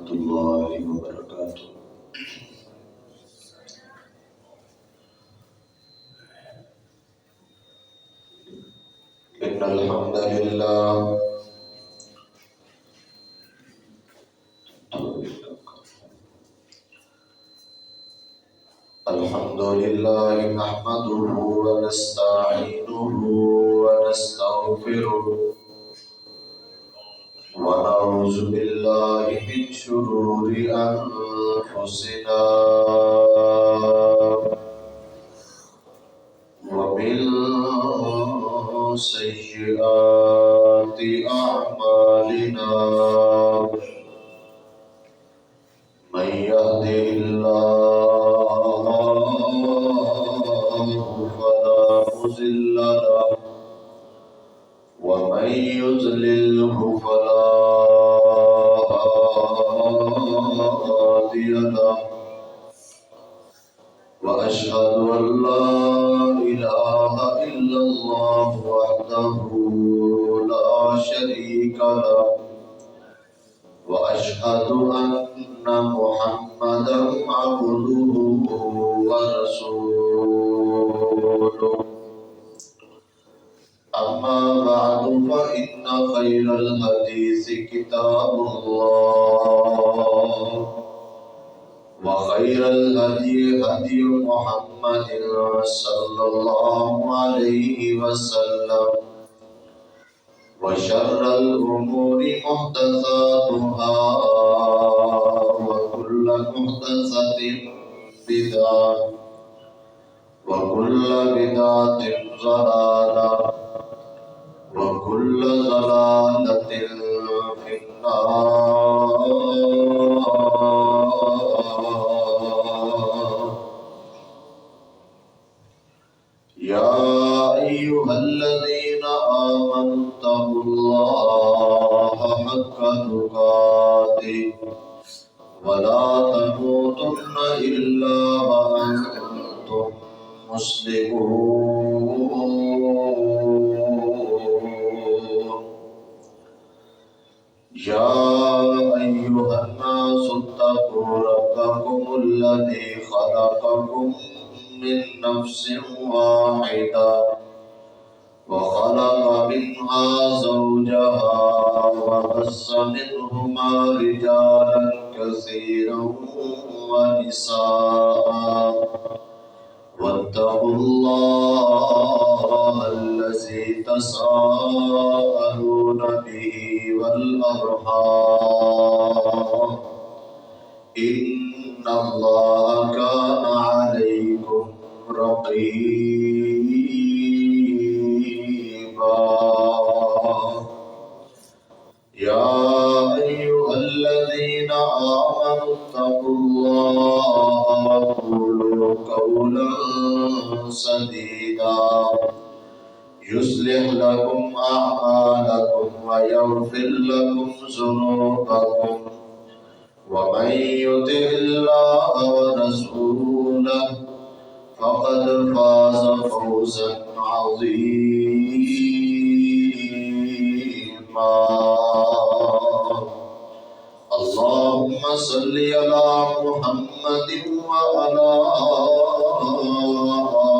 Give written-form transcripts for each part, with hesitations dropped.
ورحمة الله وبركاته. إن الحمد لله نحمده ونستعينه ونستغفره ونعوذ بالله من شرور أنفسنا ومن سيئات أعمالنا. من يهده الله فلا مضل له ومن يضلله فلا هادي له. وأشهد أن لا إله إلا الله وحده لا شريك له وأشهد أن محمدا عبده ورسوله. أما بعد فإن خير الحديث كتاب الله وخير الهدي هدي محمد صلى الله عليه وسلم وشر الأمور محدثاتها وكل محدثة بدعة وكل بدعة ضلالة وكل ضلالة في النار. يا أيها الذين آمنوا اتقوا الله حق تقاته ولا تموتن إلا وأنتم مسلمون. يا أيها الناس اتقوا ربكم الذي خلقكم من نفس واحدة وخلق منها زوجها وبث منهما رجالا كثيرا ونساء. واتقوا الله الذي تساءلون به والأرحام إن الله كان عليكم رقيبا. يا أيها الذين آمنوا اتقوا الله وقولوا قولا سديدا يصلح لكم أعمالكم ويغفر لكم ذنوبكم ومن يطع الله ورسوله فقد فاز فوزا عظيما. اللهم صل على محمد وعلى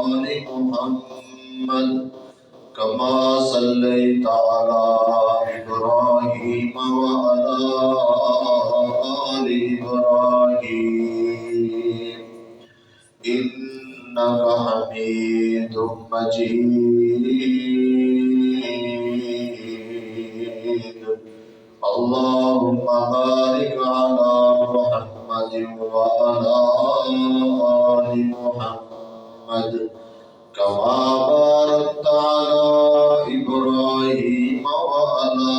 آل محمد كما صليت على إبراهيم وعلى آل إبراهيم إنك حميد مجيد. اللهم بارك على محمد وعلى آل محمد كما باركت على إبراهيم وعلى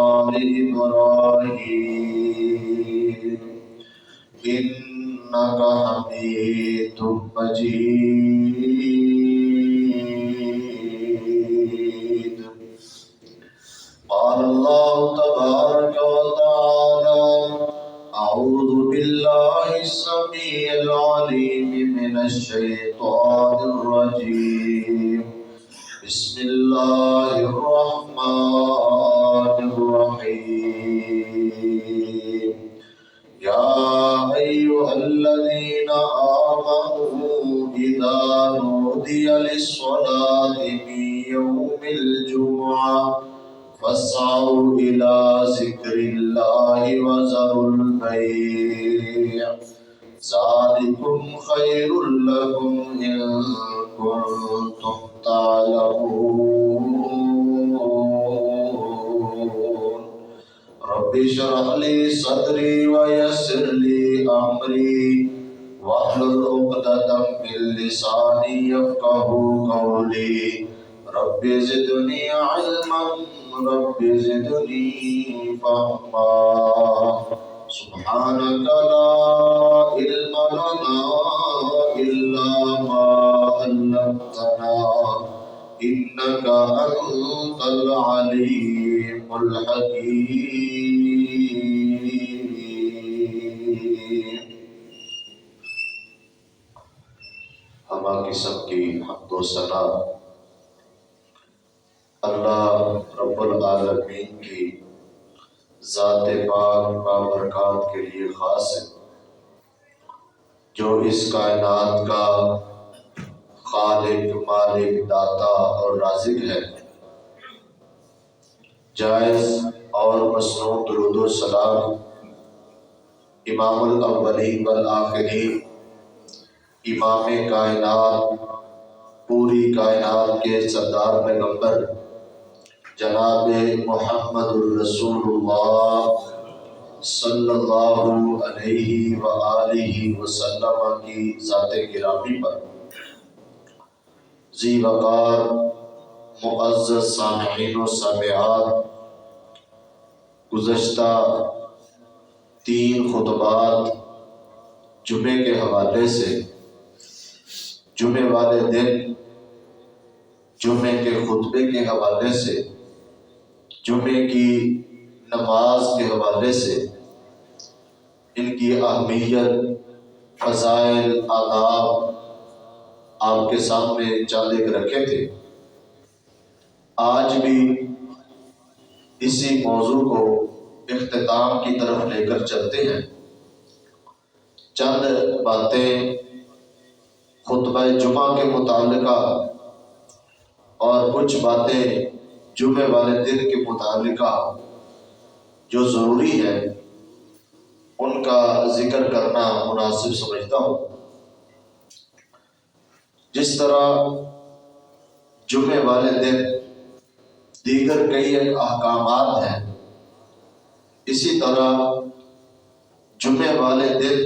آل إبراهيم إنك حميد مجيد. قال الله تبارك وتعالى: أعوذ بالله السميع العليم من الشيطان الرجيم. بسم الله الرحمن الرحيم. للصلاة من يوم الجمعة فاسعوا إلى ذكر الله وذروا البيع ذلكم خير لكم إن كنتم تعلمون رب اشرح لي صدري ويسر لي أمري واحلل عقدة من لساني يفقهوا قولي رب زدني علما رب زدني فهما سبحانك لا علم لنا إلا ما علمتنا إنك أنت العليم الحكيم. ہما کی سب کی حمد و ثنا اللہ رب العالمین کی ذات پاک بابرکات کے لیے خاص ہے، جو اس کائنات کا خالق، مالک، داتا اور رازق ہے۔ جائز اور مسنون درود و سلام امام الاولین والآخرین، امام کائنات، پوری کائنات کے سردار پیغمبر جناب محمد الرسول اللہ صلی اللہ علیہ وآلہ وسلم کی ذات گرامی پر ذی وقار معزز سامعین و سامعات، گزشتہ 3 خطبات جمعے کے حوالے سے، جمعے والے دن جمعے کے خطبے کے حوالے سے، جمعے کی نماز کے حوالے سے ان کی اہمیت، فضائل، آداب آپ کے سامنے چند ایک رکھے تھے۔ آج بھی اسی موضوع کو اختتام کی طرف لے کر چلتے ہیں۔ چند باتیں خطبہ جمعہ کے متعلقہ اور کچھ باتیں جمعے والے دن کے متعلقہ جو ضروری ہے ان کا ذکر کرنا مناسب سمجھتا ہوں۔ جس طرح جمعے والے دن دیگر کئی احکامات ہیں، اسی طرح جمعے والے دن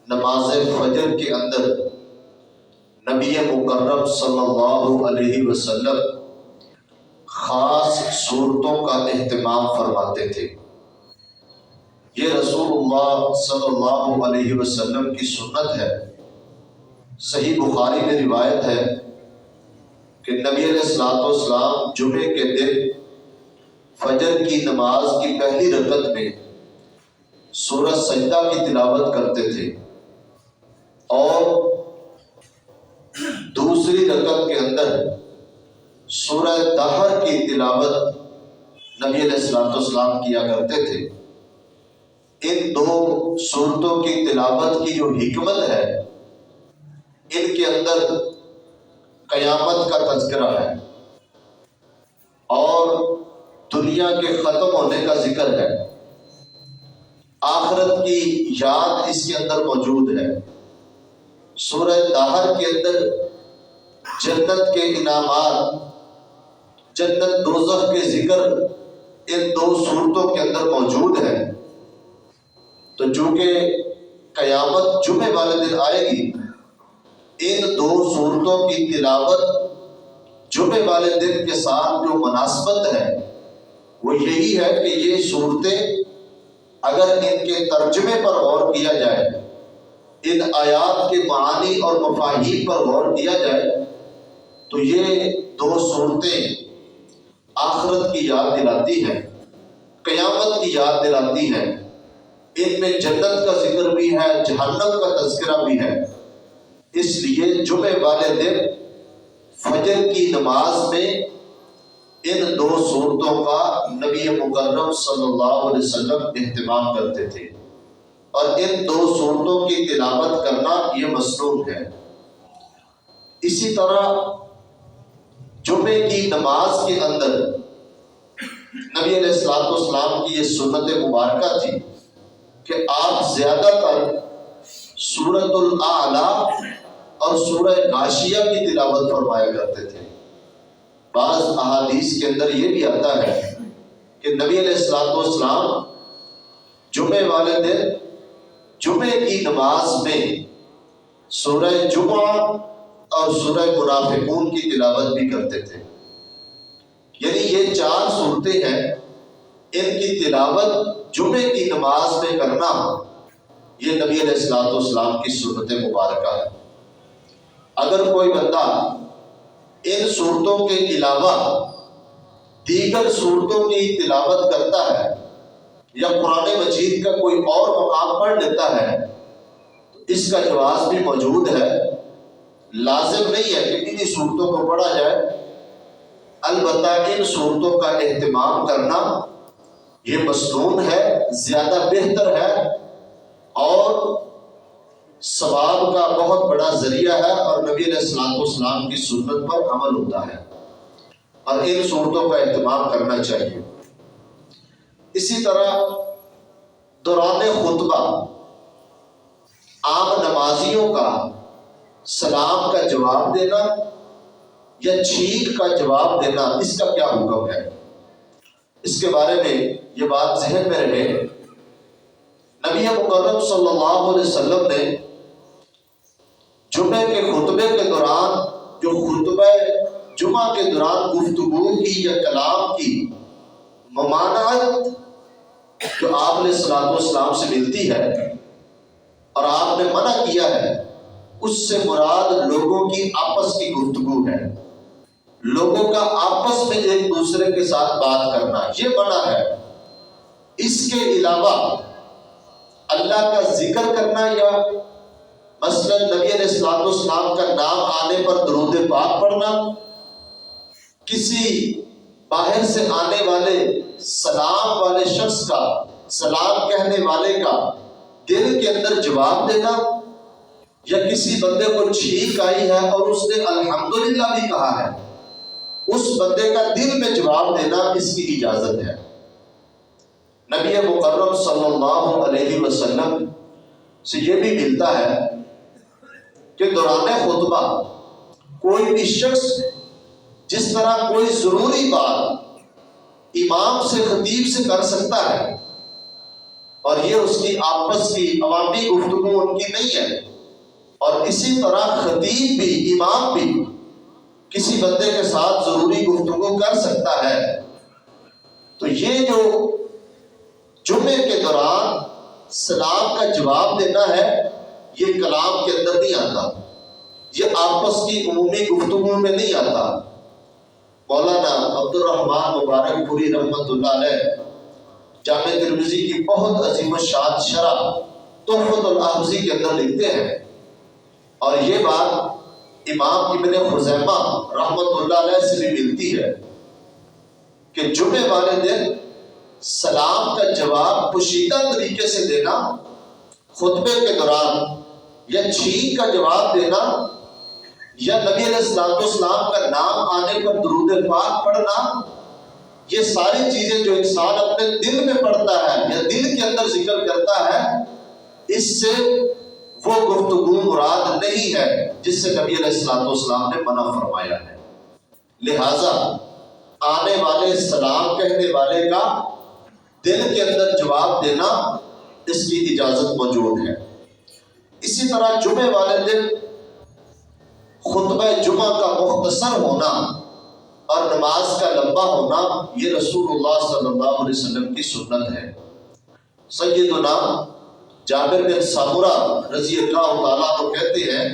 نماز فجر کے اندر نبی مکرم صلی اللہ علیہ وسلم خاص صورتوں کا اہتمام فرماتے تھے۔ یہ رسول اللہ صلی اللہ علیہ وسلم کی سنت ہے۔ صحیح بخاری میں روایت ہے کہ نبی علیہ السلام جمعے کے دن فجر کی نماز کی پہلی رکعت میں سورہ سجدہ کی تلاوت کرتے تھے اور دوسری رکعت کے اندر سورہ دہر کی تلاوت نبی علیہ السلام کیا کرتے تھے۔ ان 2 سورتوں کی تلاوت کی جو حکمت ہے، ان کے اندر قیامت کا تذکرہ ہے اور دنیا کے ختم ہونے کا ذکر ہے، آخرت کی یاد اس کے اندر موجود ہے۔ سورہ دہر کے اندر جنت کے انعامات، جنت دوزخ کے ذکر ان 2 صورتوں کے اندر موجود ہے۔ تو چونکہ قیامت جمعے والے دن آئے گی، ان 2 صورتوں کی تلاوت جمعے والے دن کے ساتھ جو مناسبت ہے وہ یہی ہے کہ یہ صورتیں اگر ان کے ترجمے پر غور کیا جائے، ان آیات کے معانی اور مفاہیم پر غور کیا جائے، تو یہ 2 صورتیں آخرت کی یاد دلاتی ہیں، قیامت کی یاد دلاتی ہیں۔ ان میں جنت کا ذکر بھی ہے، جہنم کا تذکرہ بھی ہے۔ اس لیے جمعے والے دن فجر کی نماز میں ان 2 صورتوں کا نبی مکرم صلی اللہ علیہ وسلم اہتمام کرتے تھے اور ان 2 صورتوں کی تلاوت کرنا یہ مسنون ہے۔ اسی طرح جمعے کی نماز کے اندر نبی علیہ الصلوۃ والسلام کی یہ سنت مبارکہ تھی کہ آپ زیادہ تر سورۃ الاعلی اور سورہ غاشیہ کی تلاوت فرمایا کرتے تھے۔ بعض احادیث کے اندر یہ بھی آتا ہے کہ نبی علیہ الصلوۃ والسلام جمعے والے دن جمعے کی نماز میں سورہ جمعہ اور سورہ منافقون کی تلاوت بھی کرتے تھے۔ یعنی یہ 4 صورتیں ہیں، ان کی تلاوت جمعے کی نماز میں کرنا یہ نبی علیہ الصلوۃ والسلام کی سنت مبارکہ ہے۔ اگر کوئی بندہ ان صورتوں کے علاوہ دیگر صورتوں کی تلاوت کرتا ہے یا قرآن مجید کا کوئی اور مقام پڑھ لیتا ہے تو اس کا جواز بھی موجود ہے۔ لازم نہیں ہے کہ انہی صورتوں کو پڑھا جائے، البتہ ان صورتوں کا اہتمام کرنا یہ مسنون ہے، زیادہ بہتر ہے اور ثواب کا بہت بڑا ذریعہ ہے، اور نبی علیہ الصلوۃ والسلام کی سنت پر عمل ہوتا ہے، اور ان صورتوں کا اہتمام کرنا چاہیے۔ اسی طرح دوران خطبہ عام نمازیوں کا سلام کا جواب دینا یا چھینک کا جواب دینا، اس کا کیا حکم ہے؟ اس کے بارے میں یہ بات ذہن میں رہے، نبی مکرم صلی اللہ علیہ وسلم نے جمعے کے خطبے کے دوران جو خطبہ جمعہ کے دوران گفتگو کی یا کلام کی ممانعت جو آپ علیہ الصلوۃ والسلام سے ملتی ہے اور آپ نے منع کیا ہے، اس سے مراد لوگوں کی آپس کی گفتگو ہے، لوگوں کا آپس میں ایک دوسرے کے ساتھ بات کرنا، یہ منع ہے۔ اس کے علاوہ اللہ کا ذکر کرنا یا مثلا نبی علیہ الصلوۃ والسلام کا نام آنے پر درود پاک پڑھنا، کسی باہر سے آنے والے سلام والے شخص کا، سلام کہنے والے کا دل کے اندر جواب دینا، یا کسی بندے کو چھینک آئی ہے اور اس نے الحمدللہ بھی کہا ہے، اس بندے کا دل میں جواب دینا، اس کی اجازت ہے۔ نبی مکرم صلی اللہ علیہ وسلم سے یہ بھی ملتا ہے کہ دوران خطبہ کوئی بھی شخص جس طرح کوئی ضروری بات امام سے، خطیب سے کر سکتا ہے، اور یہ اس کی آپس کی عوامی گفتگو ان کی نہیں ہے، اور اسی طرح خطیب بھی، امام بھی کسی بندے کے ساتھ ضروری گفتگو کر سکتا ہے، تو یہ جو جمعے کے دوران سلام کا جواب دینا ہے، یہ کلام کے اندر نہیں آتا، یہ آپس کی عمومی گفتگو میں نہیں آتا۔ مولانا عبد الرحمن مبارک پوری رحمۃ اللہ علیہ جامع ترمذی کی بہت عظیم الشان شرح تحفۃ الاحوذی کے اندر لکھتے ہیں، اور یہ بات امام ابن خزیمہ رحمۃ اللہ علیہ سے بھی ملتی ہے کہ جمعے والے دن سلام کا جواب پوشیدہ طریقے سے دینا، خطبے کے دوران یا چھینک کا جواب دینا، یا نبی علیہ الصلوۃ والسلام کا نام آنے پر درود پاک پڑھنا، یہ ساری چیزیں جو انسان اپنے دل میں پڑھتا ہے یا دل کے اندر ذکر کرتا ہے، اس سے وہ گفتگو مراد نہیں ہے جس سے نبی علیہ الصلوۃ والسلام نے منع فرمایا ہے۔ لہذا آنے والے سلام کہنے والے کا دل کے اندر جواب دینا، اس کی اجازت موجود ہے۔ اسی طرح جمعے والے دن خطبہ جمعہ کا مختصر ہونا اور نماز کا لمبا ہونا، یہ رسول اللہ صلی اللہ علیہ وسلم کی سنت ہے۔ سیدنا جابر بن سمرہ رضی اللہ تعالیٰ عنہ کہتے ہیں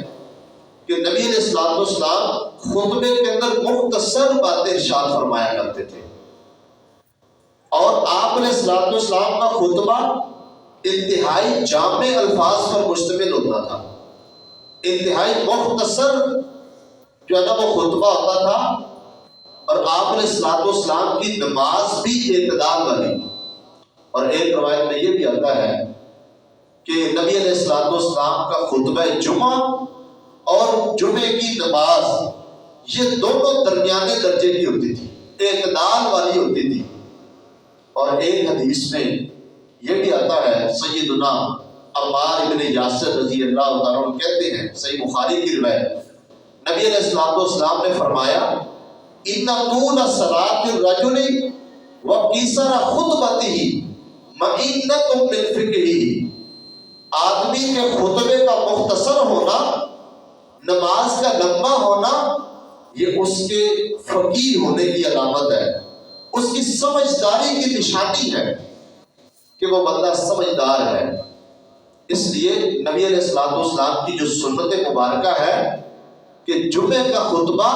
کہ نبی علیہ الصلوۃ والسلام خطبے کے اندر مختصر باتیں ارشاد فرمایا کرتے تھے، اور آپ علیہ الصلوۃ والسلام کا خطبہ انتہائی جامع الفاظ پر مشتمل ہوتا تھا، انتہائی مختصر جو ہے نا وہ خطبہ ہوتا تھا، اور آپ علیہ الصلوۃ والسلام کی نماز بھی اعتدال والی۔ اور ایک روایت میں یہ بھی آتا ہے کہ نبی علیہ الصلوۃ والسلام کا خطبہ جمعہ اور جمعے کی نماز یہ دونوں درمیانے درجے کی ہوتی تھی، اعتدال والی ہوتی تھی۔ اور ایک حدیث میں یہ بھی آتا ہے، سیدنا عمار ابن یاسر رضی اللہ تعالیٰ عنہ کہتے ہیں، صحیح بخاری کی روایت، نبی علیہ الصلوۃ والسلام نے فرمایا ان طول صلاۃ الرجل وقصر خطبتہ مئنۃ من فقہہ، آدمی کے خطبے کا مختصر ہونا، نماز کا لمبا ہونا، یہ اس کے فقیہ ہونے کی علامت ہے، اس کی سمجھداری کی نشانی ہے کہ وہ بندہ سمجھدار ہے۔ اس لیے نبی علیہ الصلوۃ والسلام کی جو سنت مبارکہ ہے کہ جمعے کا خطبہ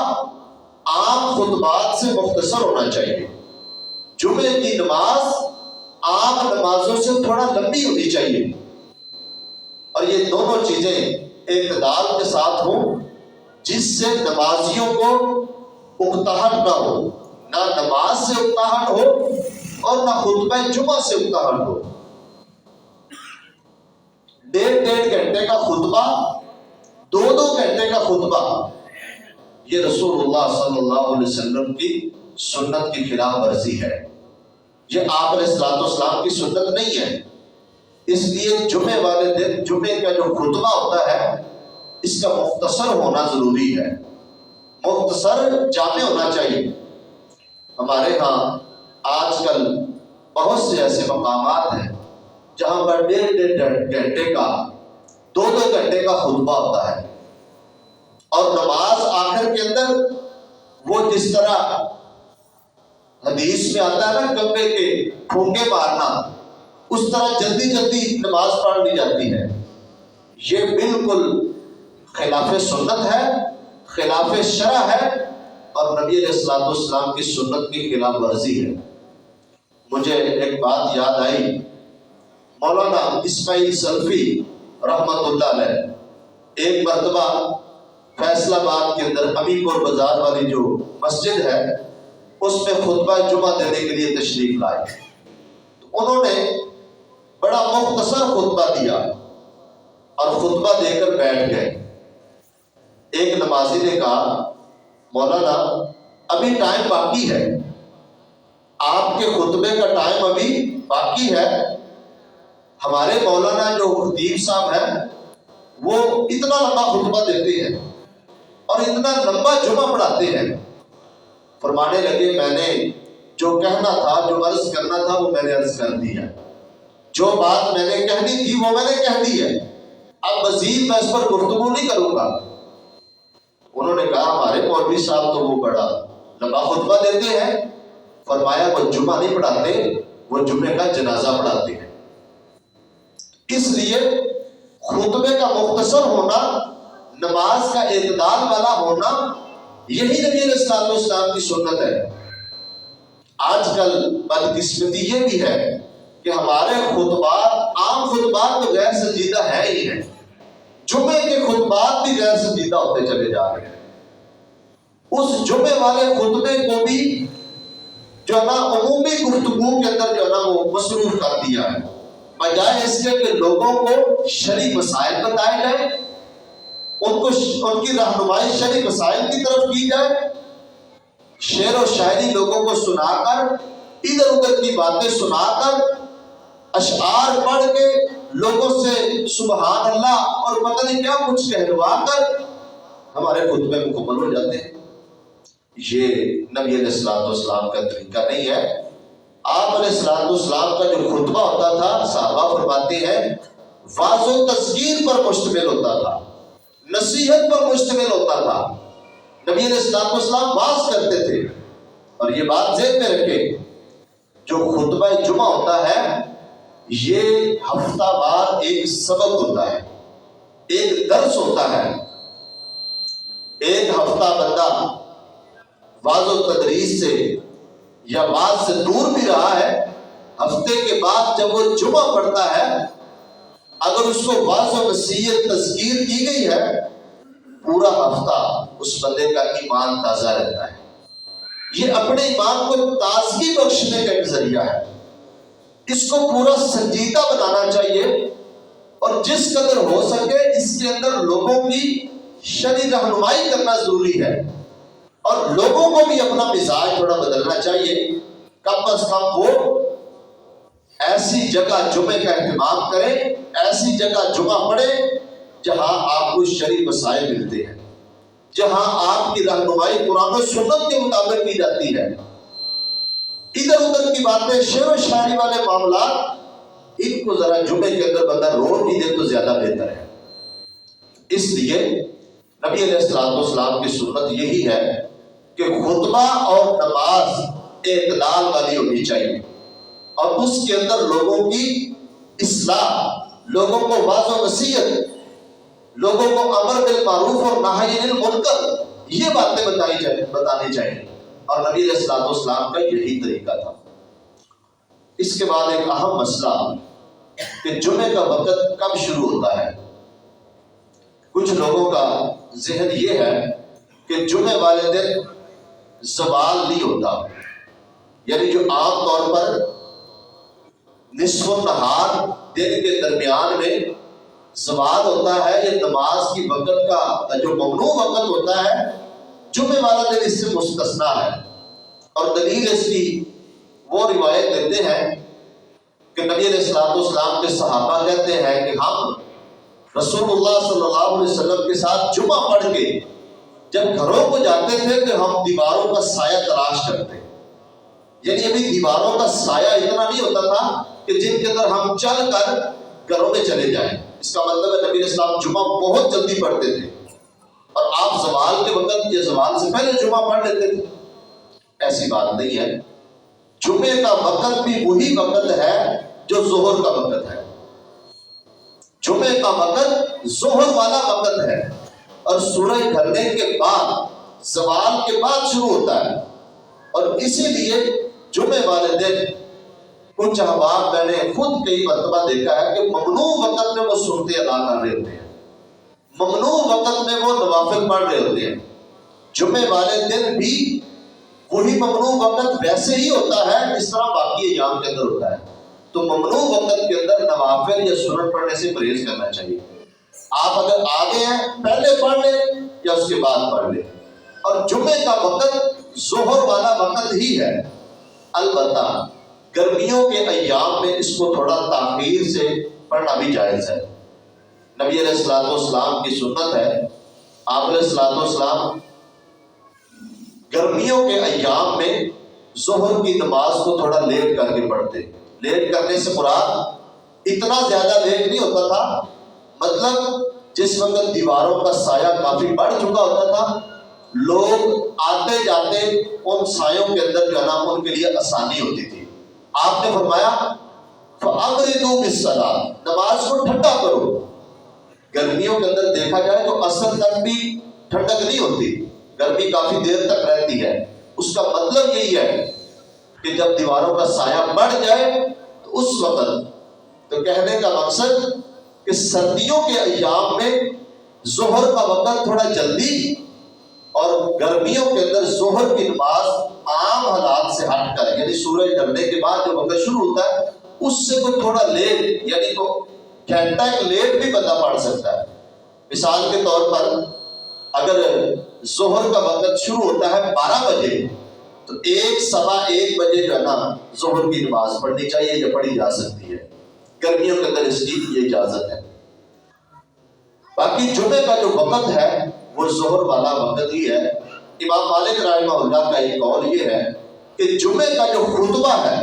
عام خطبات سے مختصر ہونا چاہیے، جمعے کی نماز عام نمازوں سے تھوڑا لمبی ہونی چاہیے، اور یہ دونوں چیزیں اعتدال کے ساتھ ہوں، جس سے نمازیوں کو اکتاہٹ نہ ہو، نہ نماز سے اکتاہٹ ہو اور نہ خطبہ جمعہ سے اکتاہٹ ہو۔ 1.5 گھنٹے کا خطبہ، 2 گھنٹے کا خطبہ، یہ رسول اللہ صلی اللہ علیہ وسلم کی سنت کی خلاف ورزی ہے، یہ آپ علیہ الصلوۃ والسلام کی سنت نہیں ہے۔ اس لیے جمعے والے دن جمعے کا جو خطبہ ہوتا ہے اس کا مختصر ہونا ضروری ہے، مختصر جامع ہونا چاہیے۔ ہمارے ہاں آج کل بہت سے ایسے مقامات ہیں جہاں پر 1.5 گھنٹے کا، 2 گھنٹے کا خطبہ ہوتا ہے، اور نماز آخر کے اندر وہ جس طرح حدیث میں آتا ہے نا کمبے کے پھونکے مارنا، اس طرح جلدی جلدی نماز پڑھ لی جاتی ہے، یہ بالکل خلاف سنت ہے، خلاف شرع ہے، اور نبی علیہ الصلوۃ والسلام کی سنت کی خلاف ورزی ہے۔ مجھے ایک بات یاد آئی، مولانا اسماعیل سلفی رحمت اللہ علیہ ایک مرتبہ فیصل آباد کے اندر امی پور بازار والی جو مسجد ہے اس میں خطبہ جمعہ دینے کے لیے تشریف لائے، تو انہوں نے بڑا مختصر خطبہ دیا اور خطبہ دے کر بیٹھ گئے۔ ایک نمازی نے کہا مولانا ابھی ٹائم باقی ہے، آپ کے خطبے کا ٹائم ابھی باقی ہے، ہمارے مولانا جو خطیب صاحب ہیں وہ اتنا لمبا خطبہ دیتے ہیں اور اتنا لمبا جمعہ پڑھاتے ہیں۔ فرمانے لگے میں نے جو کہنا تھا، جو عرض کرنا تھا وہ میں نے عرض کر دیا، جو بات میں نے کہنی تھی وہ میں نے کہہ دی ہے، اب مزید میں اس پر گفتگو نہیں کروں گا۔ انہوں نے کہا ہمارے مولوی صاحب تو وہ بڑا لمبا خطبہ دیتے ہیں، فرمایا وہ جمعہ نہیں پڑھاتے، وہ جمعے کا جنازہ پڑھاتے ہیں۔ اس لیے خطبے کا مختصر ہونا، نماز کا اعتدال والا ہونا، یہی نبی علیہ الصلوۃ والسلام کی سنت ہے۔ آج کل بدقسمتی یہ بھی ہے کہ ہمارے خطبات، عام خطبات تو غیر سنجیدہ ہے ہی ہیں، جمعے کے خطبات بھی غیر سنجیدہ ہوتے چلے جا رہے ہیں۔ اس جمعے والے خطبے کو بھی جو ہے نا عمومی گفتگو کے اندر جو ہے نا وہ مصروف کر دیا ہے، بجائے اس کے کہ لوگوں کو شرعی مسائل بتائے جائیں، ان کی رہنمائی شرعی مسائل کی طرف کی جائے، شعر و شاعری لوگوں کو سنا کر، ادھر ادھر کی باتیں سنا کر، اشعار پڑھ کے لوگوں سے سبحان اللہ اور پتہ نہیں کیا کچھ کہلوا کر ہمارے خطبے مکمل ہو جاتے ہیں۔ یہ نبی علیہ الصلوۃ والسلام کا طریقہ نہیں ہے۔ آپ علیہ الصلوۃ والسلام کا جو خطبہ ہوتا تھا، صحابہ فرماتے ہیں واعظ و تذکیر پر مشتمل ہوتا تھا، نصیحت پر مشتمل ہوتا تھا۔ نبی علیہ الصلوۃ والسلام واعظ کرتے تھے، اور یہ بات ذہن میں رکھیں، جو خطبہ جمعہ ہوتا ہے یہ ہفتہ وار ایک سبق ہوتا ہے، ایک درس ہوتا ہے۔ ایک ہفتہ بندہ واعظ و تدریس سے یا واعظ سے دور بھی رہا ہے، ہفتے کے بعد جب وہ جمعہ پڑھتا ہے، اگر اس کو واعظ و نصیحت تذکیر کی گئی ہے، پورا ہفتہ اس بندے کا ایمان تازہ رہتا ہے۔ یہ اپنے ایمان کو تازگی بخشنے کا ایک ذریعہ ہے، اس کو پورا سنجیدہ بنانا چاہیے، اور جس قدر ہو سکے اس کے اندر لوگوں کی شرعی رہنمائی کرنا ضروری ہے، اور لوگوں کو بھی اپنا مزاج تھوڑا بدلنا چاہیے۔ کم از کم وہ ایسی جگہ جمعے کا اہتمام کریں، ایسی جگہ جمعہ پڑھیں جہاں آپ کو شرعی مسائل ملتے ہیں، جہاں آپ کی رہنمائی قرآن و سنت کے مطابق کی جاتی ہے۔ ادھر ادھر کی باتیں، شعر و شاعری والے معاملات، ان کو ذرا جمعے کے اندر بندہ روک ہی دے تو زیادہ بہتر ہے۔ اس لیے نبی علیہ الصلوۃ والسلام کی سنت یہی ہے کہ خطبہ اور نماز اعتدال والی ہونی چاہیے، اور اس کے اندر لوگوں کی اصلاح، لوگوں کو واعظ و نصیحت، لوگوں کو امر بالمعروف اور نہی عن المنکر، یہ باتیں بتانی چاہیے، اور نبی علیہ الصلوۃ والسلام کا یہی طریقہ تھا۔ اس کے بعد ایک اہم مسئلہ کہ جمعے کا وقت کب شروع ہوتا ہے۔ کچھ لوگوں کا ذہن یہ ہے کہ جمعے والے دن زوال نہیں ہوتا، یعنی جو عام طور پر نصف النہار دن کے درمیان میں زوال ہوتا ہے، یہ نماز کی وقت کا جو ممنوع وقت ہوتا ہے، جمعے والا دن اس سے مستثنا ہے۔ اور دلیل اس کی وہ روایت دیتے ہیں کہ نبی علیہ الصلوۃ والسلام کے صحابہ کہتے ہیں کہ ہم رسول اللہ صلی اللہ علیہ وسلم کے ساتھ جمعہ پڑھ کے جب گھروں کو جاتے تھے تو ہم دیواروں کا سایہ تلاش کرتے، یعنی ابھی دیواروں کا سایہ اتنا نہیں ہوتا تھا کہ جن کے اندر ہم چل کر گھروں میں چلے جائیں۔ اس کا مطلب ہے نبی علیہ السلام جمعہ بہت جلدی پڑھتے تھے، اور آپ زوال کے وقت یا زوال سے پہلے جمعہ پڑھ لیتے تھے۔ ایسی بات نہیں ہے، جمعے کا وقت بھی وہی وقت ہے جو ظہر کا وقت ہے۔ جمعے کا وقت ظہر والا وقت ہے، اور سورج ڈھلنے کے بعد، زوال کے بعد شروع ہوتا ہے، اور اسی لیے جمعے والے دن کچھ احباب میں نے خود کئی مرتبہ دیکھا ہے کہ ممنوع وقت میں وہ سنتے ادا کر رہے ہوتے ہیں، ممنوع وقت میں وہ نوافل پڑھ رہے ہوتے ہیں۔ جمعے والے دن بھی وہی ممنوع وقت ویسے ہی ہوتا ہے جس طرح باقی ایام کے اندر ہوتا ہے، تو ممنوع وقت کے اندر نوافل یا سنت پڑھنے سے پرہیز کرنا چاہیے۔ آپ اگر آگے ہیں پہلے پڑھ لیں یا اس کے بعد پڑھ لیں، اور جمعے کا وقت ظہر والا وقت ہی ہے۔ البتہ گرمیوں کے ایام میں اس کو تھوڑا تاخیر سے پڑھنا بھی جائز ہے۔ نبی علیہ الصلوۃ والسلام کی سنت ہے، آپ علیہ الصلوۃ والسلام گرمیوں کے ایام میں ظہر کی نماز کو تھوڑا لیٹ کر کے پڑھتے۔ لیٹ کرنے سے مراد اتنا زیادہ لیٹ نہیں ہوتا تھا، مطلب جس وقت دیواروں کا سایہ کافی بڑھ چکا ہوتا تھا، لوگ آتے جاتے ان سایوں کے اندر جو ہے نا ان کے لیے آسانی ہوتی تھی۔ آپ نے فرمایا فَأَبْرِدُوا بِالصَّلَاةِ، نماز کو ٹھنڈا کرو۔ گرمیوں کے اندر دیکھا جائے تو اثر تک بھی ٹھنڈک نہیں ہوتی، گرمی کافی دیر تک رہتی ہے۔ اس کا مطلب یہی ہے کہ جب دیواروں کا سایہ بڑھ جائے تو اس وقت، تو کہنے کا مقصد کہ سردیوں کے ایام میں ظہر کا وقت تھوڑا جلدی، اور گرمیوں کے اندر ظہر کی نماز عام حالات سے ہٹ کر، یعنی سورج ڈھلنے کے بعد جو وقت شروع ہوتا ہے اس سے کوئی تھوڑا لیٹ، یعنی کو گھنٹہ ایک لیٹ بھی بندہ پڑھ سکتا ہے۔ مثال کے طور پر اگر ظہر کا وقت شروع ہوتا ہے 12 بجے تو 1:15 بجے جو ہے نا ظہر کی نماز پڑھنی چاہیے یا پڑھی جا سکتی ہے۔ گرمیوں کے اندر اس کی یہ اجازت ہے۔ باقی جمعے کا جو وقت ہے وہ ظہر والا وقت ہی ہے۔ امام مالک رحمہ اللہ کا ایک قول یہ ہے کہ جمعے کا جو خطبہ ہے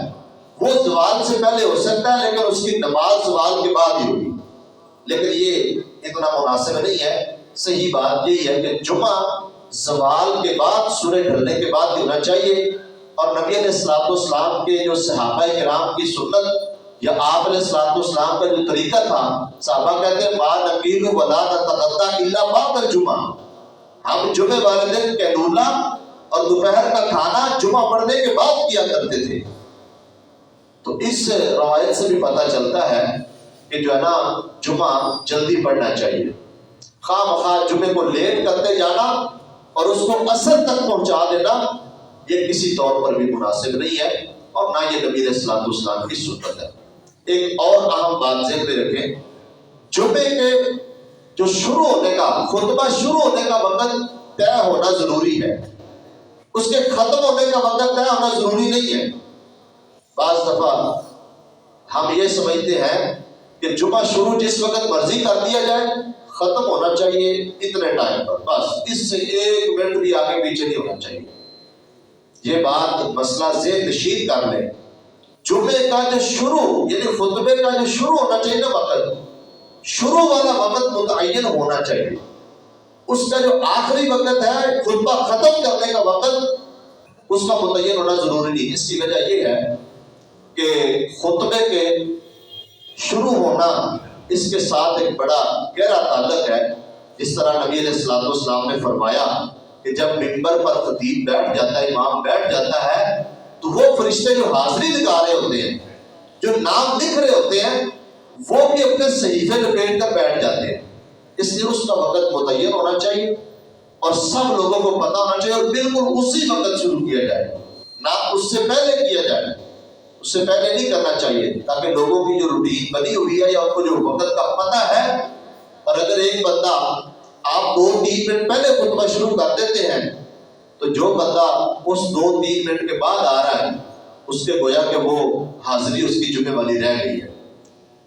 وہ زوال سے پہلے ہو سکتا ہے، لیکن اس کی نماز زوال کے بعد ہی ہوگی، لیکن یہ اتنا مناسب نہیں ہے۔ صحیح بات یہی ہے کہ جمعہ زوال کے بعد، سورج ڈھلنے کے بعد ہونا چاہیے، اور نبی علیہ الصلوۃ والسلام کے جو صحابہ کرام کی سنت یا آپ علیہ الصلوۃ والسلام کا جو طریقہ تھا، صحابہ کہتے ہیں ما نقیل ولا نتغدی الا بعد الجمعہ، ہم جمعے والے دن قیلولہ اور دوپہر کا کھانا جمعہ پڑھنے کے بعد کیا کرتے تھے۔ تو اس روایت سے بھی پتہ چلتا ہے کہ جو ہے نا جمعہ جلدی پڑھنا چاہیے۔ خواہ مخواہ جمعے کو لیٹ کرتے جانا اور اس کو اثر تک پہنچا دینا یہ کسی طور پر بھی مناسب نہیں ہے، اور نہ یہ نبی علیہ الصلوۃ والسلام کی سنت ہے۔ ایک اور اہم بات ذہن میں رکھیں، جمعے کے جو شروع ہونے کا خطبہ شروع ہونے کا وقت طے ہونا ضروری ہے، اس کے ختم ہونے کا وقت طے ہونا ضروری نہیں ہے۔ بعض دفعہ ہم یہ سمجھتے ہیں کہ جمعہ شروع جس وقت مرضی کر دیا جائے، ختم ہونا چاہیے اتنے ٹائم پر، بس اس سے 1 منٹ بھی آگے پیچھے نہیں ہونا چاہیے۔ یہ بات مسئلہ ذہن نشین کر لیں، جمعے کا جو شروع یعنی خطبے کا جو شروع ہونا چاہیے نا وقت، شروع والا وقت متعین ہونا چاہیے۔ اس کا جو آخری وقت ہے خطبہ ختم کرنے کا وقت، اس کا متعین ہونا ضروری نہیں۔ اس کی وجہ یہ ہے کہ خطبے کے شروع ہونا اس کے ساتھ ایک بڑا گہرا تعلق ہے۔ جس طرح نبی علیہ الصلوۃ والسلام نے فرمایا کہ جب منبر پر خطیب بیٹھ جاتا ہے، امام بیٹھ جاتا ہے، تو وہ فرشتے جو حاضری لگا رہے ہوتے ہیں، جو نام لکھ رہے ہوتے ہیں، وہ بھی اپنے صحیفے لپیٹ کر بیٹھ جاتے ہیں۔ اس لیے اس کا وقت متعین ہونا چاہیے اور سب لوگوں کو پتہ ہونا چاہیے، اور بالکل اسی وقت شروع کیا جائے، نہ اس سے پہلے کیا جائے، اس سے پہلے نہیں کرنا چاہیے، تاکہ لوگوں کی جو روٹین بنی ہوئی ہے یا ان کو جو وقت کا پتہ ہے، اور اگر ایک بندہ آپ 2-3 منٹ پہلے خطبہ شروع کر دیتے ہیں، تو جو بندہ اس 2-3 منٹ کے بعد آ رہا ہے، اس کے گویا کہ وہ حاضری اس کی جمعے والی رہ گئی ہے۔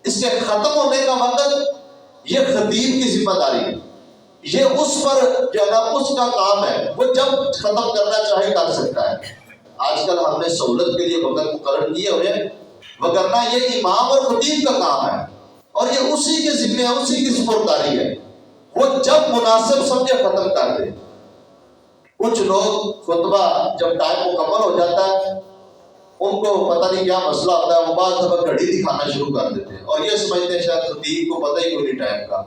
اس کے ختم ہونے کا وقت یہ خطیب کی ذمہ داری ہے، یہ اس پر جو ہے نا اس کا کام ہے، وہ جب ختم کرنا چاہے کر سکتا ہے۔ آج کل ہم نے سہولت کے لیے وقت مقرر کیے ہوئے ہیں، وگرنہ یہ امام اور خطیب کا کام ہے، اور یہ اسی کے ذمہ ہے، اسی کی سپرداری ہے، وہ جب مناسب سمجھے ختم کر دے۔ کچھ لوگ خطبہ جب ٹائم مکمل ہو جاتا ہے، ان کو پتہ نہیں کیا مسئلہ ہوتا ہے، وہ بعض دفعہ گھڑی دکھانا شروع کر دیتے ہیں اور یہ سمجھتے ہیں شاید خطیب کو پتہ ہی کوئی نہیں ٹائم کا،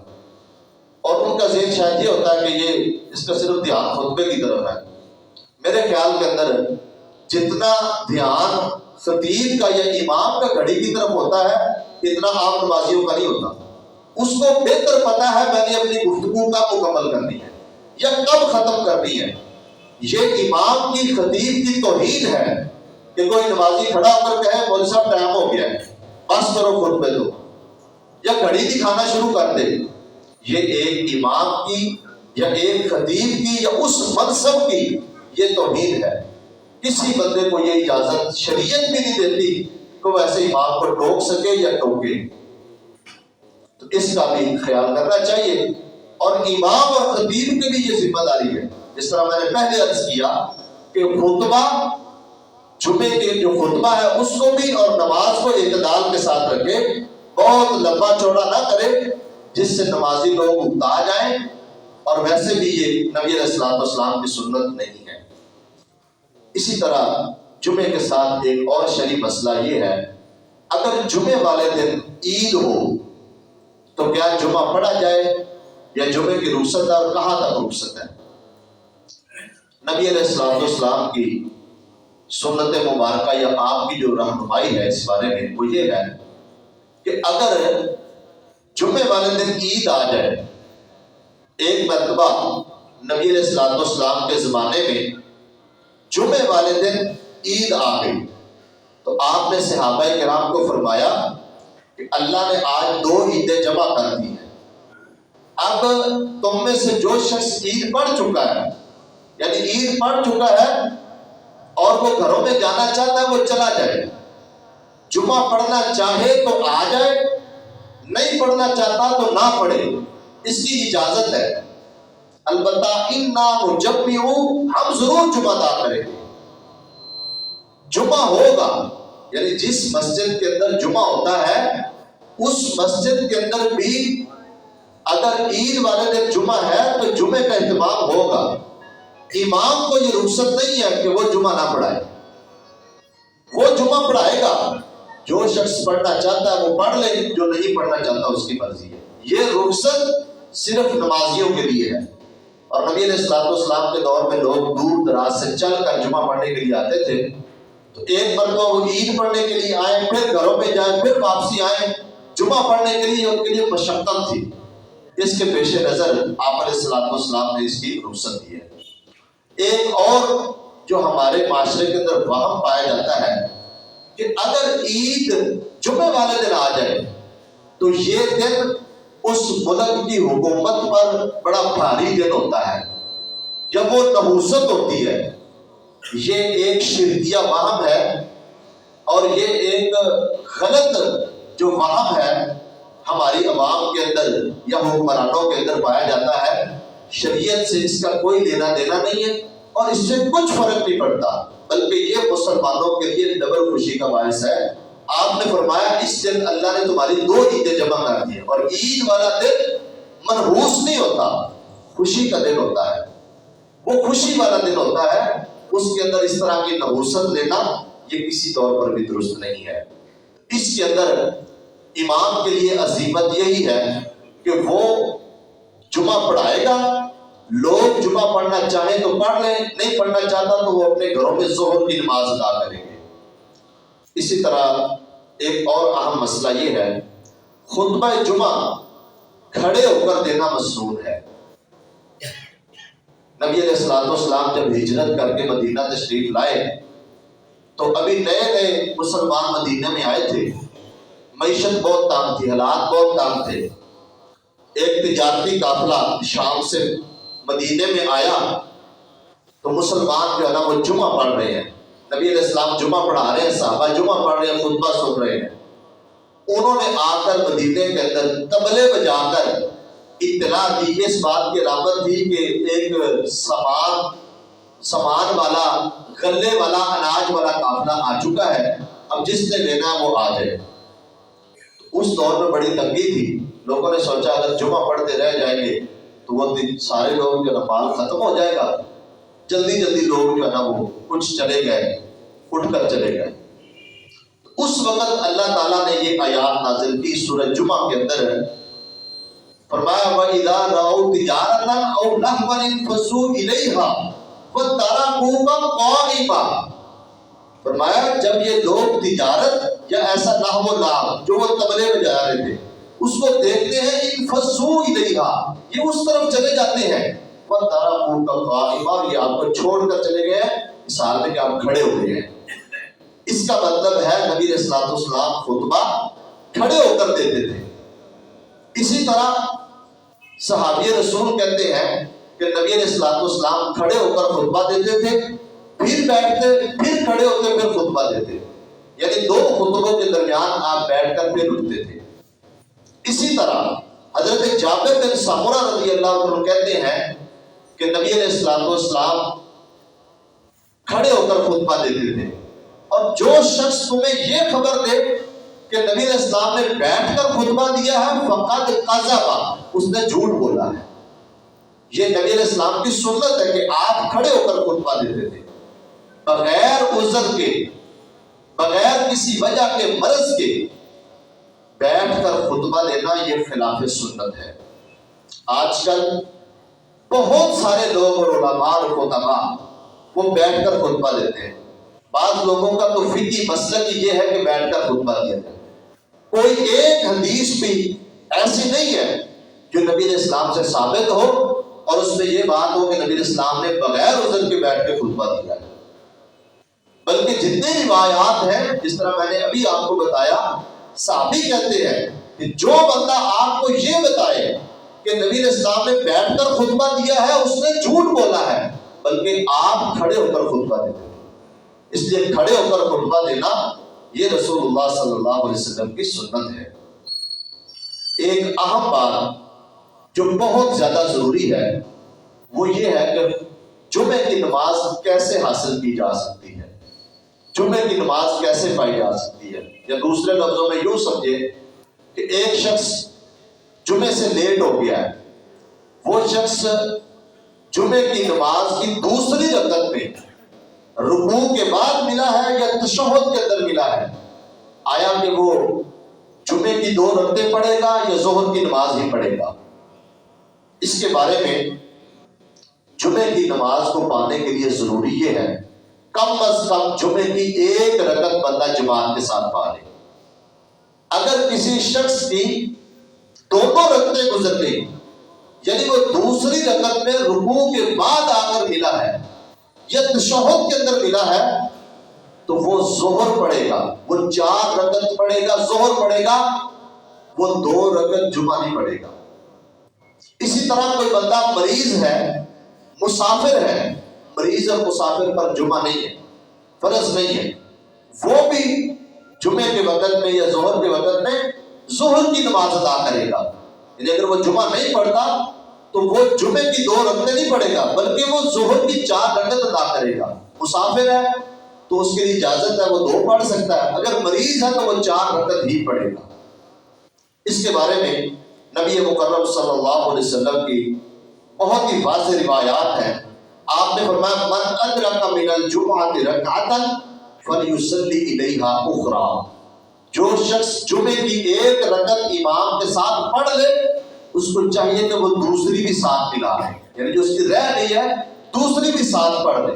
اور ان کا ذہن شاید یہ ہوتا ہے کہ یہ اس کا صرف دھیان خطبے کی طرف ہے۔ میرے خیال کے اندر جتنا دھیان خطیب کا یا امام کا گھڑی کی طرف ہوتا ہے، اتنا عام نمازیوں کا نہیں ہوتا۔ اس کو بہتر پتہ ہے میں نے اپنی گفتگو کب مکمل کرنی ہے یا کب ختم کرنی ہے۔ یہ امام کی خطیب کی توہین ہے کہ کوئی نمازی کھڑا ہو کر کہے مولوی صاحب ٹائم ہو گیا ہے، بس کرو خطبے دو، یا گھڑی دکھانا شروع کر دے۔ یہ ایک امام کی یا ایک خطیب کی یا اس منصب کی یہ توہین ہے۔ کسی بندے کو یہ اجازت شریعت بھی نہیں دیتی کہ وہ ایسے امام کو ٹوک سکے یا ٹوکے، تو اس کا بھی خیال کرنا چاہیے۔ اور امام اور خطیب کے بھی یہ ذمہ داری ہے، جس طرح میں نے پہلے عرض کیا کہ خطبہ جمعے کے جو خطبہ ہے اس کو بھی اور نماز کو اعتدال کے ساتھ رکھے، بہت لمبا چوڑا نہ کرے جس سے نمازی لوگ اکتا جائیں، اور ویسے بھی یہ نبی علیہ الصلوۃ والسلام کی سنت نہیں ہے۔ اسی طرح جمعے کے ساتھ ایک اور شرعی مسئلہ یہ ہے، اگر جمعے والے دن عید ہو تو کیا جمعہ پڑھا جائے یا جمعے کی رخصت ہے، اور کہاں تک رخصت ہے؟ نبی علیہ الصلوۃ والسلام کی سنت مبارکہ یا آپ کی جو رہنمائی ہے اس بارے میں وہ یہ ہے کہ اگر جمعے والے دن عید آ جائے، ایک مرتبہ نبی علیہ الصلوۃ والسلام کے زمانے میں جمعے والے دن عید آ گئی، تو آپ نے صحابہ کرام کو فرمایا کہ اللہ نے آج 2 عیدیں جمع کر دی ہیں، اب تم میں سے جو شخص عید پڑھ چکا ہے، یعنی عید پڑھ چکا ہے اور وہ گھروں میں جانا چاہتا ہے وہ چلا جائے، جمعہ پڑھنا چاہے تو آ جائے، نہیں پڑھنا چاہتا تو نہ پڑھے، اس کی اجازت ہے۔ البتہ ہم ضرور جمعہ ادا کریں گے، جمعہ ہوگا، یعنی جس مسجد کے اندر جمعہ ہوتا ہے اس مسجد کے اندر بھی اگر عید والے دن جمعہ ہے تو جمعے کا اہتمام ہوگا۔ امام کو یہ رخصت نہیں ہے کہ وہ جمعہ نہ پڑھائے، وہ جمعہ پڑھائے گا، جو شخص پڑھنا چاہتا ہے وہ پڑھ لے، جو نہیں پڑھنا چاہتا اس کی مرضی ہے۔ یہ رخصت صرف نمازیوں کے لیے ہے، اور نبی علیہ الصلوۃ والسلام کے دور میں لوگ دور دراز سے چل کر جمعہ پڑھنے کے لیے آتے تھے، تو ایک مرتبہ وہ عید پڑھنے کے لیے آئے، پھر گھروں میں جائیں، پھر واپسی آئیں جمعہ پڑھنے کے لیے، ان کے لیے مشقت تھی۔ اس کے پیش نظر آپ علیہ الصلوۃ والسلام نے اس کی رخصت دی ہے۔ ایک اور جو ہمارے معاشرے کے اندر وہم پایا جاتا ہے کہ اگر عید جمعے والے دن آ جائے تو یہ دن اس ملک کی حکومت پر بڑا بھاری دن ہوتا ہے جب وہ نحوست ہوتی ہے. یہ ایک شرکیہ وہم ہے اور یہ ایک غلط جو وہم ہے ہماری عوام کے اندر یا حکمرانوں کے اندر پایا جاتا ہے. شریعت سے اس کا کوئی لینا دینا نہیں ہے اور اس سے کچھ فرق نہیں پڑتا، بلکہ یہ مسلمانوں کے لیے ڈبل خوشی کا باعث ہے. آپ نے فرمایا اس دن اللہ نے تمہاری 2 عیدیں جمع کر دی ہیں، اور عید والا دن منحوس نہیں ہوتا، خوشی کا دن ہوتا ہے، وہ خوشی والا دن ہوتا ہے. اس کے اندر اس طرح کی نحوست لینا یہ کسی طور پر بھی درست نہیں ہے. اس کے اندر امام کے لیے عزیمت یہی ہے کہ وہ جمعہ پڑھائے گا، لوگ جمعہ پڑھنا چاہیں تو پڑھ لیں، نہیں پڑھنا چاہتا تو وہ اپنے گھروں میں ظہر کی نماز ادا کریں گے. اسی طرح ایک اور اہم مسئلہ یہ ہے، خطبہ جمعہ کھڑے ہو کر دینا مسنون ہے. نبی علیہ السلام جب ہجرت کر کے مدینہ تشریف لائے تو ابھی نئے نئے مسلمان مدینہ میں آئے تھے، معیشت بہت تنگ تھی، حالات بہت تنگ تھے. ایک تجارتی قافلہ شام سے مدینے میں آیا تو مسلمان جو ہے نا وہ جمعہ پڑھ رہے ہیں، نبی علیہ السلام جمعہ پڑھا رہے ہیں، صحابہ جمعہ پڑھ رہے ہیں، خطبہ سن رہے ہیں. انہوں نے آ کر مدینے کے اندر طبلے بجا کر اطلاع دی. اس بات کی علامت تھی کہ ایک سامان والا، غلے والا، اناج والا قافلہ آ چکا ہے، اب جس نے لینا ہے وہ آ جائے. اس دور میں بڑی تنگی تھی، لوگوں نے سوچا اگر جمعہ پڑھتے رہ جائیں گے تو وہ سارے لوگ جو مال ختم ہو جائے گا. جلدی جلدی لوگ جو ہے نا وہ کچھ چلے گئے، اٹھ کر چلے گئے. اس وقت اللہ تعالیٰ نے یہ آیات نازل کی سورہ جمعہ کے اندر، فرمایا وَإِذَا رَأَوْا تِجَارَةً أَوْ لَهْوًا انفَضُّوا إِلَيْهَا وَتَرَكُوكَ قَائِمًا. فرمایا جب یہ لوگ تجارت یا ایسا لہو و لعب جو وہ طبلے بجا رہے تھے اس کو دیکھتے ہیں، انفضوا الیہا، یہ اس طرف چلے جاتے ہیں، وترکوک قائما، یہ آپ کو چھوڑ کر چلے گئے ہیں، اس حال میں کہ آپ کھڑے ہو گئے ہیں. اس کا مطلب ہے نبی علیہ السلام خطبہ کھڑے ہو کر دیتے تھے. اسی طرح صحابی رسول کہتے ہیں کہ نبی علیہ السلام کھڑے ہو کر خطبہ دیتے تھے، پھر بیٹھتے، پھر کھڑے ہوتے، پھر خطبہ دیتے، یعنی 2 خطبوں کے درمیان آپ بیٹھ کر پھر اٹھتے تھے. اسی طرح حضرت جابر بن سمرہ رضی اللہ عنہ کہتے ہیں کہ نبی علیہ السلام کھڑے ہو کر خطبہ دیتے تھے، اور جو شخص تمہیں یہ خبر دے کہ نبی علیہ السلام نے بیٹھ کر خطبہ دیا ہے فقد کذب، اس نے جھوٹ بولا ہے. یہ نبی علیہ السلام کی سنت ہے کہ آپ کھڑے ہو کر خطبہ دیتے تھے، بغیر عذر کے، بغیر کسی وجہ کے، مرض کے بیٹھ کر خطبہ دینا یہ خلاف سنت ہے. آج کل بہت سارے لوگ اور علماء اور خطباء وہ بیٹھ کر خطبہ دیتے ہیں. بعض لوگوں کا تو فقہی مسلک یہ ہے کہ بیٹھ کر خطبہ دیا جائے. کوئی ایک حدیث بھی ایسی نہیں ہے جو نبی علیہ السلام سے ثابت ہو اور اس میں یہ بات ہو کہ نبی علیہ السلام نے بغیر عذر کے بیٹھ کے خطبہ دیا ہے. بلکہ جتنے روایات ہیں، جس طرح میں نے ابھی آپ کو بتایا، صحابی کہتے ہیں کہ جو بندہ آپ کو یہ بتائے کہ نبی علیہ السلام نے بیٹھ کر خطبہ دیا ہے اس نے جھوٹ بولا ہے، بلکہ آپ کھڑے ہو کر خطبہ دیتے ہیں. اس لیے کھڑے ہو کر خطبہ دینا یہ رسول اللہ صلی اللہ علیہ وسلم کی سنت ہے. ایک اہم بات جو بہت زیادہ ضروری ہے وہ یہ ہے کہ جمعے کی نماز کیسے حاصل کی جا سکتی ہے، جمعے کی نماز کیسے پائی جا سکتی ہے. یا دوسرے لفظوں میں یوں سمجھے کہ ایک شخص جمعے سے لیٹ ہو گیا ہے، وہ شخص جمعے کی نماز کی دوسری رکعت میں رکوع کے بعد ملا ہے یا تشہد کے اندر ملا ہے، آیا کہ وہ جمعے کی 2 رکعتیں پڑھے گا یا ظہر کی نماز ہی پڑھے گا؟ اس کے بارے میں جمعے کی نماز کو پانے کے لیے ضروری یہ ہے کم از کم جمعے کی 1 رکعت بندہ جماعت کے ساتھ پا لے. اگر کسی شخص کی دونوں رکعتیں گزر گئی، یعنی وہ دوسری رکعت میں رکوع کے بعد آ کر ملا ہے یا تشہد کے اندر ملا ہے، تو وہ ظہر پڑھے گا، وہ 4 رکعت پڑھے گا، ظہر پڑھے گا. وہ 2 رکعت جمعہ نہیں پڑھے گا۔ اسی طرح کوئی بندہ مریض ہے، مسافر ہے، مریض اور مسافر پر جمعہ نہیں ہے، فرض نہیں ہے، وہ بھی جمعے کے وقت میں یا ظہر کے وقت میں ظہر کی نماز ادا کرے گا۔ یعنی اگر وہ جمعہ نہیں پڑھتا تو وہ جمعے کی 2 رکعتیں نہیں پڑھے گا، بلکہ وہ ظہر کی 4 رکعت ادا کرے گا۔ مسافر ہے تو اس کے لیے اجازت ہے، وہ 2 پڑھ سکتا ہے، اگر مریض ہے تو وہ 4 رکعت ہی پڑھے گا۔ اس کے بارے میں نبی مکرم صلی اللہ علیہ وسلم کی بہت ہی واضح روایات ہیں۔ آپ نے فرمایا من ادرک من الجمعۃ رکعۃ فلیصلی الیہا اخری، جو شخص جمعے کی 1 رکعت امام کے ساتھ پڑھ لے اس کو چاہیے کہ وہ دوسری بھی ساتھ ملا لے، یعنی جو اس کی رہ گئی ہے دوسری بھی ساتھ پڑھ لے۔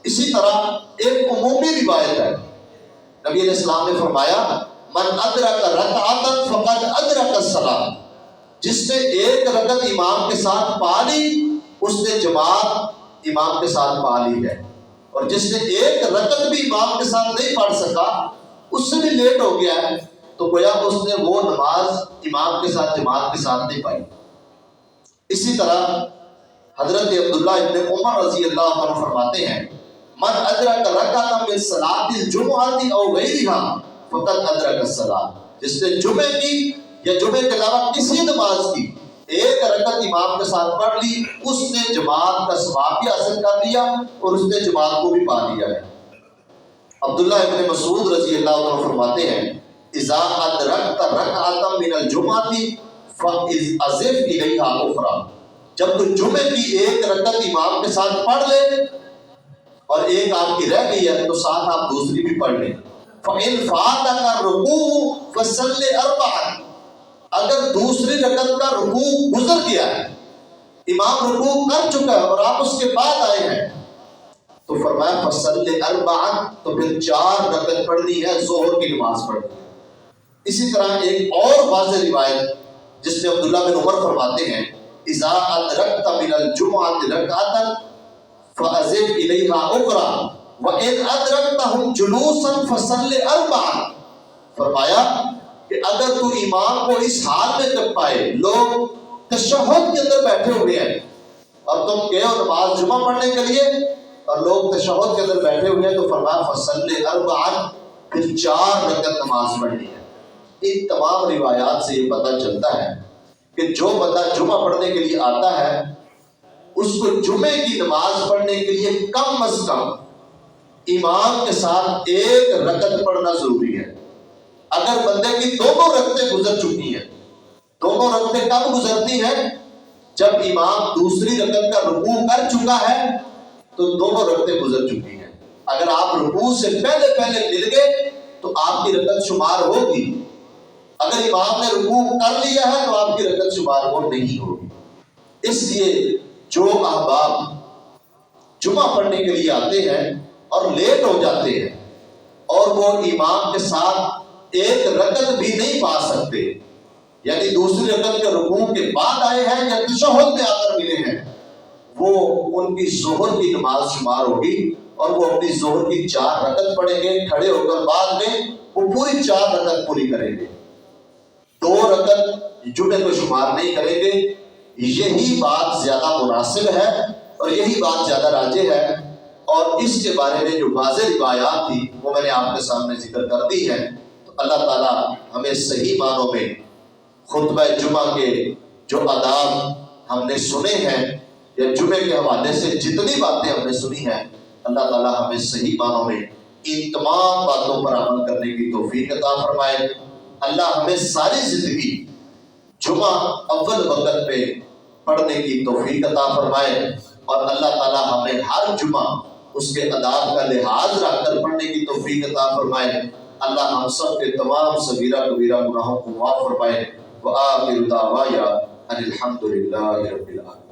اسی طرح ایک عمومی روایت ہے، نبی علیہ السلام نے فرمایا من ادرک رکعۃ فقد ادرک الصلاۃ، جس نے 1 رکعت امام کے ساتھ پا لی اس نے جماعت امام کے ساتھ پا لی ہے، اور جس نے 1 رکعت بھی امام کے ساتھ نہیں پڑھ سکا، اس سے بھی لیٹ ہو گیا ہے، تو گویا اس نے وہ نماز امام کے ساتھ جماعت کے ساتھ نہیں پائی۔ اسی طرح حضرت عبداللہ ابن عمر رضی اللہ عنہ فرماتے ہیں من ادرک رکعۃ من صلاۃ الجمعۃ او غیرہا فقد ادرک الصلاۃ، جس نے جمعے کی یا جمعے کے علاوہ کسی نماز کی 1 رکعت امام کے ساتھ پڑھ لی، اس نے جماعت کا ثواب بھی حاصل کر لیا اور اس نے جماعت کو بھی پا لیا ہے۔ عبداللہ ابن مسعود رضی اللہ عنہ فرماتے ہیں اذا ادرکت رکعۃ من الجمعۃ فاعزف الیہا اخری، جب تو جمعے کی 1 رکعت امام کے ساتھ پڑھ لے اور 1 آپ کی رہ گئی ہے تو ساتھ آپ دوسری بھی پڑھ لیں۔ فَإِنْ فَاتَكَ الرُّكُوعُ فَصَلِّ أَرْبَعًا، اگر دوسری رکعت کا رکوع گزر گیا ہے، امام رکوع کر چکا ہے اور آپ اس کے بعد آئے ہیں، تو فرمایا فَصَلِّ أَرْبَعًا، تو پھر 4 رکعت پڑھنی ہے، ظہر کی نماز پڑھنی ہے۔ اسی طرح ایک اور واضح روایت جس میں عبداللہ بن عمر فرماتے ہیں اذا ادرکت من الجمعۃ رکعۃ فاعزف الیہا اخری وان ادرکتہم جلوسا فصل 4، فرمایا کہ اگر تو امام کو اس حال میں کر پائے، لوگ تشہد کے اندر بیٹھے ہوئے ہیں اور تم گئے ہو نماز جمعہ پڑھنے کے لیے اور لوگ تشہد کے اندر بیٹھے ہوئے ہیں، تو فرمایا فصل 4، پھر 4 رکعت نماز پڑھنی ہے۔ ان تمام روایات سے یہ پتہ چلتا ہے کہ جو بندہ جمعہ پڑھنے کے لیے آتا ہے اس کو جمعے کی نماز پڑھنے کے لیے کم از کم امام کے ساتھ 1 رکعت پڑھنا ضروری ہے۔ اگر بندے کی دونوں رکعتیں گزر چکی ہیں، دونوں رکعتیں کب گزرتی ہیں؟ جب امام دوسری رکعت کا رکوع کر چکا ہے تو دونوں رکعتیں گزر چکی ہیں۔ اگر آپ رکوع سے پہلے مل گئے تو آپ کی رکعت شمار ہوگی، اگر امام نے رکوع کر لیا ہے تو آپ کی رکعت شمار وہ نہیں ہوگی۔ اس لیے جو احباب جمعہ پڑھنے کے لیے آتے ہیں اور لیٹ ہو جاتے ہیں اور وہ امام کے ساتھ 1 رکعت بھی نہیں پا سکتے، یعنی دوسری رکعت کے رکوع کے بعد آئے ہیں یا تشہد میں آ کر ملے ہیں، وہ ان کی ظہر کی نماز شمار ہوگی اور وہ اپنی ظہر کی 4 رکعت پڑھیں گے، کھڑے ہو کر بعد میں وہ پوری 4 رکعت پوری کریں گے، 2 رکعت جمعے کو شمار نہیں کریں گے۔ یہی بات زیادہ مناسب ہے اور یہی بات زیادہ راجح ہے، اور اس کے بارے میں جو واضح روایات تھی وہ میں نے آپ کے سامنے ذکر کر دی ہے۔ تو اللہ تعالیٰ ہمیں صحیح معنوں میں خطبہ جمعہ کے جو آداب ہم نے سنے ہیں یا جمعے کے حوالے سے جتنی باتیں ہم نے سنی ہیں، اللہ تعالیٰ ہمیں صحیح معنوں میں ان تمام باتوں پر عمل کرنے کی توفیق عطا فرمائے۔ اللہ ہمیں ساری زندگی جمعہ اول وقت پہ پڑھنے کی توفیق عطا فرمائے، اور اللہ تعالیٰ ہمیں ہر جمعہ اس کے آداب کا لحاظ رکھ کر پڑھنے کی توفیق عطا فرمائے۔ اللہ ہم سب کے تمام صغیرہ کبیرہ گناہوں کو معاف فرمائے۔ وآخر دعوانا ان الحمد للہ رب العالمین۔